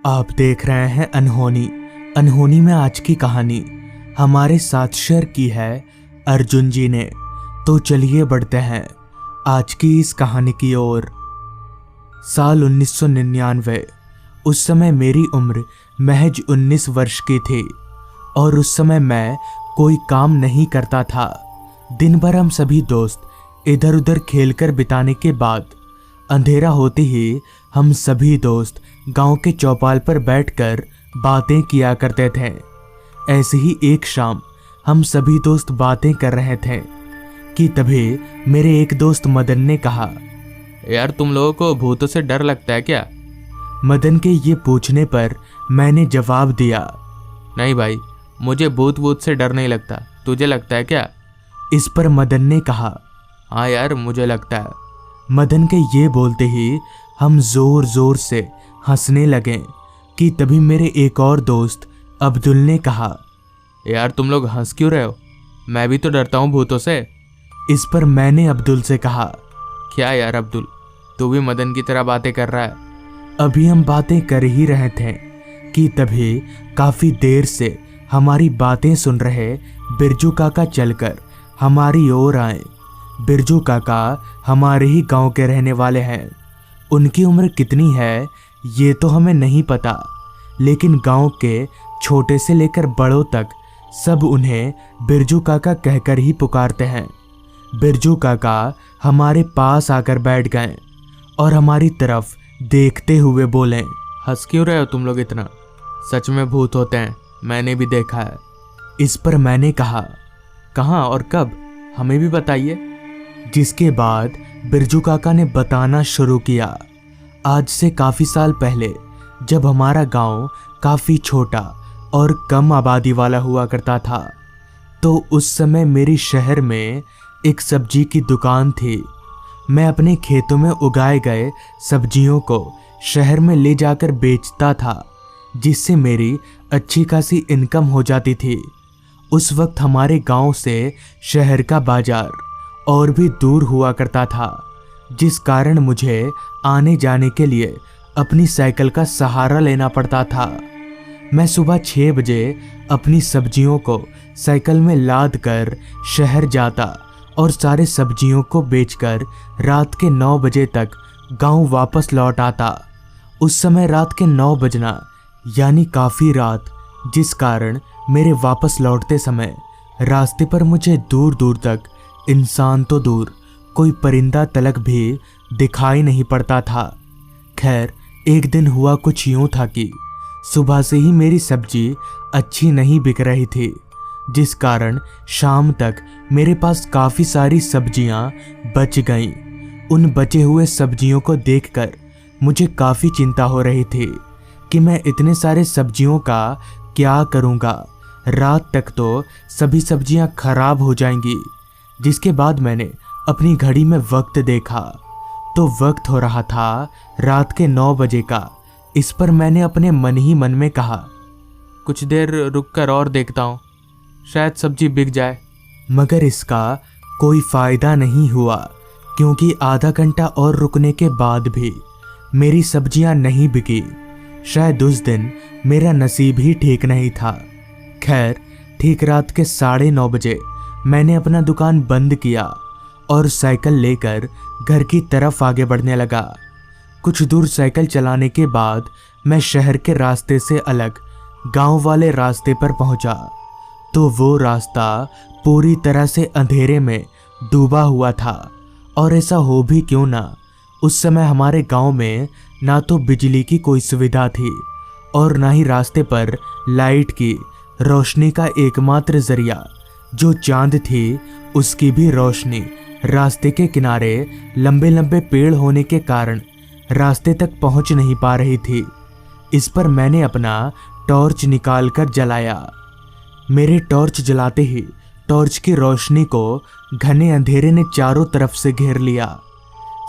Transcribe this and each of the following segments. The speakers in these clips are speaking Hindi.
आप देख रहे हैं अनहोनी। अनहोनी में आज की कहानी हमारे साथ शेयर की है अर्जुन जी ने। तो चलिए बढ़ते हैं आज की इस कहानी की ओर। साल 1999। उस समय मेरी उम्र महज 19 वर्ष की थी और उस समय मैं कोई काम नहीं करता था। दिन भर हम सभी दोस्त इधर उधर खेलकर बिताने के बाद अंधेरा होते ही हम सभी दोस्त गांव के चौपाल पर बैठकर बातें किया करते थे। ऐसे ही एक शाम हम सभी दोस्त बातें कर रहे थे कि तभी मेरे एक दोस्त मदन ने कहा, यार तुम लोगों को भूतों से डर लगता है क्या? मदन के ये पूछने पर मैंने जवाब दिया, नहीं भाई, मुझे भूत से डर नहीं लगता। तुझे लगता है क्या? इस पर मदन ने कहा, हाँ यार मुझे लगता है। मदन के ये बोलते ही हम जोर जोर से हंसने लगे कि तभी मेरे एक और दोस्त अब्दुल ने कहा, यार तुम लोग हंस क्यों रहे हो? मैं भी तो डरता हूँ भूतों से। इस पर मैंने अब्दुल से कहा, क्या यार अब्दुल, तू भी मदन की तरह बातें कर रहा है? अभी हम बातें कर ही रहे थे कि तभी काफी देर से हमारी बातें सुन रहे बिरजू काका चलकर हमारी ओर आए। बिरजू काका हमारे ही गांव के रहने वाले हैं। उनकी उम्र कितनी है ये तो हमें नहीं पता, लेकिन गांव के छोटे से लेकर बड़ों तक सब उन्हें बिरजू काका कहकर ही पुकारते हैं। बिरजू काका हमारे पास आकर बैठ गए और हमारी तरफ देखते हुए बोले, हंस क्यों रहे हो तुम लोग इतना? सच में भूत होते हैं, मैंने भी देखा है। इस पर मैंने कहा, कहाँ और कब? हमें भी बताइए। जिसके बाद बिरजू काका ने बताना शुरू किया। आज से काफी साल पहले जब हमारा गांव काफी छोटा और कम आबादी वाला हुआ करता था, तो उस समय मेरी शहर में एक सब्जी की दुकान थी। मैं अपने खेतों में उगाए गए सब्जियों को शहर में ले जाकर बेचता था, जिससे मेरी अच्छी खासी इनकम हो जाती थी। उस वक्त हमारे गांव से शहर का बाजार और भी दूर हुआ करता था, जिस कारण मुझे आने जाने के लिए अपनी साइकिल का सहारा लेना पड़ता था। मैं सुबह 6 बजे अपनी सब्जियों को साइकिल में लाद कर शहर जाता और सारे सब्जियों को बेचकर रात के 9 बजे तक गांव वापस लौट आता। उस समय रात के 9 बजना यानी काफ़ी रात, जिस कारण मेरे वापस लौटते समय रास्ते पर मुझे दूर दूर तक इंसान तो दूर कोई परिंदा तलक भी दिखाई नहीं पड़ता था। खैर, एक दिन हुआ कुछ यूं था कि सुबह से ही मेरी सब्जी अच्छी नहीं बिक रही थी, जिस कारण शाम तक मेरे पास काफ़ी सारी सब्जियां बच गईं। उन बचे हुए सब्जियों को देखकर मुझे काफ़ी चिंता हो रही थी कि मैं इतने सारे सब्जियों का क्या करूँगा। रात तक तो सभी सब्जियां खराब हो जाएंगी। जिसके बाद मैंने अपनी घड़ी में वक्त देखा तो वक्त हो रहा था रात के 9 बजे का। इस पर मैंने अपने मन ही मन में कहा, कुछ देर रुक कर और देखता हूँ, शायद सब्जी बिक जाए। मगर इसका कोई फायदा नहीं हुआ, क्योंकि आधा घंटा और रुकने के बाद भी मेरी सब्जियां नहीं बिकी। शायद उस दिन मेरा नसीब ही ठीक नहीं था। खैर, ठीक रात के 9:30 बजे मैंने अपना दुकान बंद किया और साइकिल लेकर घर की तरफ आगे बढ़ने लगा। कुछ दूर साइकिल चलाने के बाद मैं शहर के रास्ते से अलग गांव वाले रास्ते पर पहुंचा, तो वो रास्ता पूरी तरह से अंधेरे में डूबा हुआ था। और ऐसा हो भी क्यों ना, उस समय हमारे गांव में ना तो बिजली की कोई सुविधा थी और ना ही रास्ते पर लाइट की रोशनी का एकमात्र जरिया जो चांद थी, उसकी भी रोशनी रास्ते के किनारे लंबे लंबे पेड़ होने के कारण रास्ते तक पहुंच नहीं पा रही थी। इस पर मैंने अपना टॉर्च निकाल कर जलाया। मेरे टॉर्च जलाते ही टॉर्च की रोशनी को घने अंधेरे ने चारों तरफ से घेर लिया।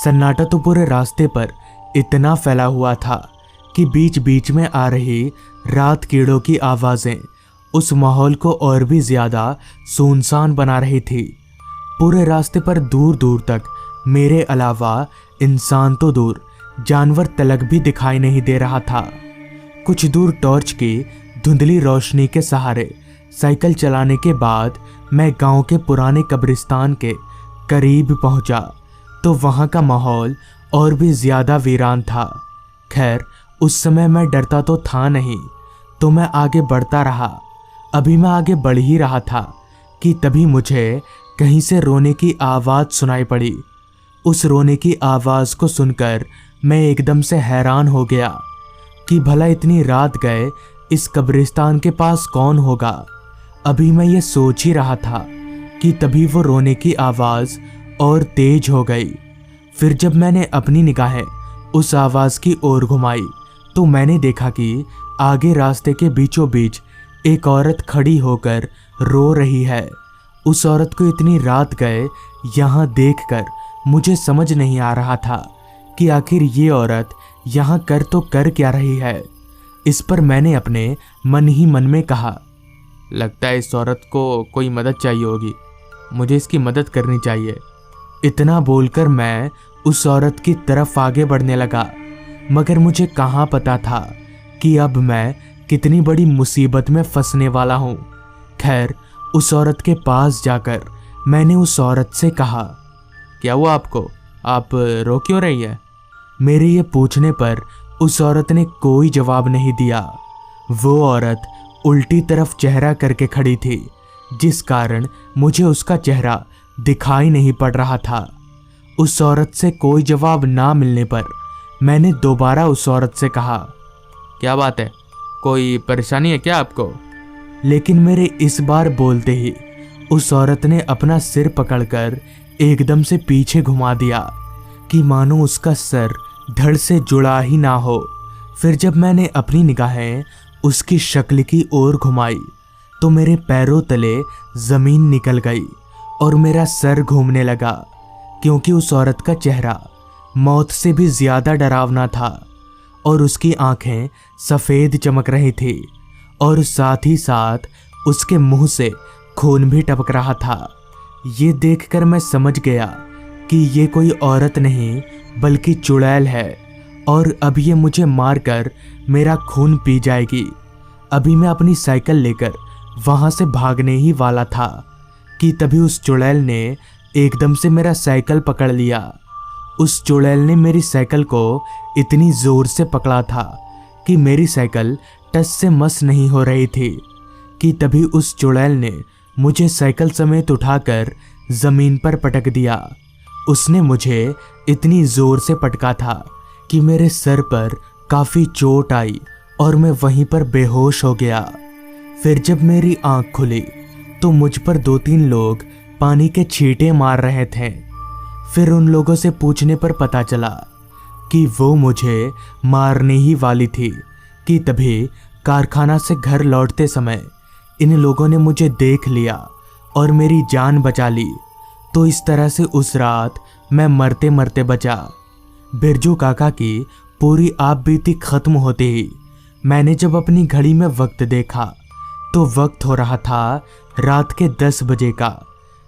सन्नाटा तो पूरे रास्ते पर इतना फैला हुआ था कि बीच बीच में आ रही रात कीड़ों की आवाज़ें उस माहौल को और भी ज़्यादा सुनसान बना रही थी। पूरे रास्ते पर दूर दूर तक मेरे अलावा इंसान तो दूर जानवर तलक भी दिखाई नहीं दे रहा था। कुछ दूर टॉर्च की धुंधली रोशनी के सहारे साइकिल चलाने के बाद मैं गांव के पुराने कब्रिस्तान के करीब पहुंचा तो वहां का माहौल और भी ज्यादा वीरान था। खैर, उस समय मैं डरता तो था नहीं, तो मैं आगे बढ़ता रहा। अभी मैं आगे बढ़ ही रहा था कि तभी मुझे कहीं से रोने की आवाज़ सुनाई पड़ी। उस रोने की आवाज़ को सुनकर मैं एकदम से हैरान हो गया कि भला इतनी रात गए इस कब्रिस्तान के पास कौन होगा। अभी मैं ये सोच ही रहा था कि तभी वो रोने की आवाज़ और तेज हो गई। फिर जब मैंने अपनी निगाहें उस आवाज़ की ओर घुमाई तो मैंने देखा कि आगे रास्ते के बीचों बीच एक औरत खड़ी होकर रो रही है। उस औरत को इतनी रात गए यहाँ देखकर मुझे समझ नहीं आ रहा था कि आखिर ये औरत यहाँ कर क्या रही है। इस पर मैंने अपने मन ही मन में कहा, लगता है इस औरत को कोई मदद चाहिए होगी, मुझे इसकी मदद करनी चाहिए। इतना बोलकर मैं उस औरत की तरफ आगे बढ़ने लगा, मगर मुझे कहाँ पता था कि अब मैं कितनी बड़ी मुसीबत में फंसने वाला हूँ। खैर, उस औरत के पास जाकर मैंने उस औरत से कहा, क्या हुआ आपको, आप रो क्यों रही है? मेरे ये पूछने पर उस औरत ने कोई जवाब नहीं दिया। वो औरत उल्टी तरफ चेहरा करके खड़ी थी, जिस कारण मुझे उसका चेहरा दिखाई नहीं पड़ रहा था। उस औरत से कोई जवाब ना मिलने पर मैंने दोबारा उस औरत से कहा, क्या बात है, कोई परेशानी है क्या आपको? लेकिन मेरे इस बार बोलते ही उस औरत ने अपना सिर पकड़कर एकदम से पीछे घुमा दिया कि मानो उसका सर धड़ से जुड़ा ही ना हो। फिर जब मैंने अपनी निगाहें उसकी शक्ल की ओर घुमाई तो मेरे पैरों तले जमीन निकल गई और मेरा सर घूमने लगा, क्योंकि उस औरत का चेहरा मौत से भी ज्यादा डरावना था और उसकी आंखें सफ़ेद चमक रही थी और साथ ही साथ उसके मुंह से खून भी टपक रहा था। ये देखकर मैं समझ गया कि ये कोई औरत नहीं बल्कि चुड़ैल है और अब ये मुझे मारकर मेरा खून पी जाएगी। अभी मैं अपनी साइकिल लेकर वहाँ से भागने ही वाला था कि तभी उस चुड़ैल ने एकदम से मेरा साइकिल पकड़ लिया। उस चुड़ैल ने मेरी साइकिल को इतनी ज़ोर से पकड़ा था कि मेरी साइकिल टस से मस नहीं हो रही थी कि तभी उस चुड़ैल ने मुझे साइकिल समेत उठाकर ज़मीन पर पटक दिया। उसने मुझे इतनी ज़ोर से पटका था कि मेरे सर पर काफ़ी चोट आई और मैं वहीं पर बेहोश हो गया। फिर जब मेरी आंख खुली तो मुझ पर 2-3 लोग पानी के छींटे मार रहे थे। फिर उन लोगों से पूछने पर पता चला कि वो मुझे मारने ही वाली थी कि तभी कारखाना से घर लौटते समय इन लोगों ने मुझे देख लिया और मेरी जान बचा ली। तो इस तरह से उस रात मैं मरते मरते बचा। बिरजू काका की पूरी आप बीती खत्म होते ही मैंने जब अपनी घड़ी में वक्त देखा तो वक्त हो रहा था रात के 10 बजे का,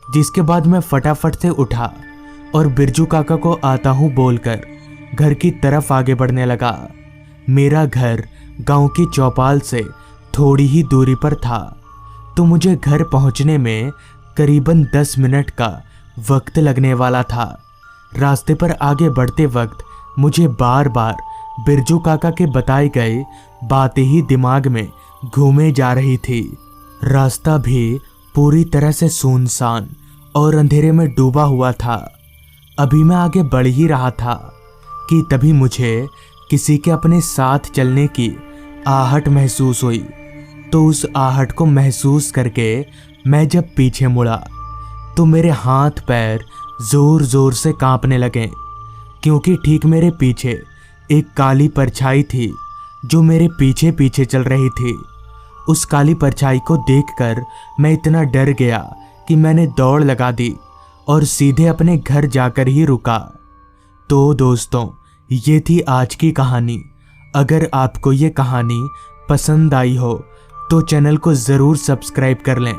जिसके बाद मैं फटाफट से उठा और बिरजू काका को आता हूँ बोलकर घर की तरफ आगे बढ़ने लगा। मेरा घर गांव की चौपाल से थोड़ी ही दूरी पर था, तो मुझे घर पहुंचने में करीबन 10 मिनट का वक्त लगने वाला था। रास्ते पर आगे बढ़ते वक्त मुझे बार बार बिरजू काका के बताए गए बातें ही दिमाग में घूमे जा रही थी। रास्ता भी पूरी तरह से सुनसान और अंधेरे में डूबा हुआ था। अभी मैं आगे बढ़ ही रहा था कि तभी मुझे किसी के अपने साथ चलने की आहट महसूस हुई। तो उस आहट को महसूस करके मैं जब पीछे मुड़ा तो मेरे हाथ पैर जोर जोर से कांपने लगे, क्योंकि ठीक मेरे पीछे एक काली परछाई थी जो मेरे पीछे पीछे चल रही थी। उस काली परछाई को देखकर मैं इतना डर गया कि मैंने दौड़ लगा दी और सीधे अपने घर जाकर ही रुका। तो दोस्तों, ये थी आज की कहानी। अगर आपको ये कहानी पसंद आई हो तो चैनल को ज़रूर सब्सक्राइब कर लें।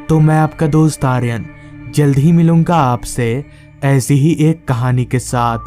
तो मैं आपका दोस्त आर्यन जल्द ही मिलूंगा आपसे ऐसी ही एक कहानी के साथ।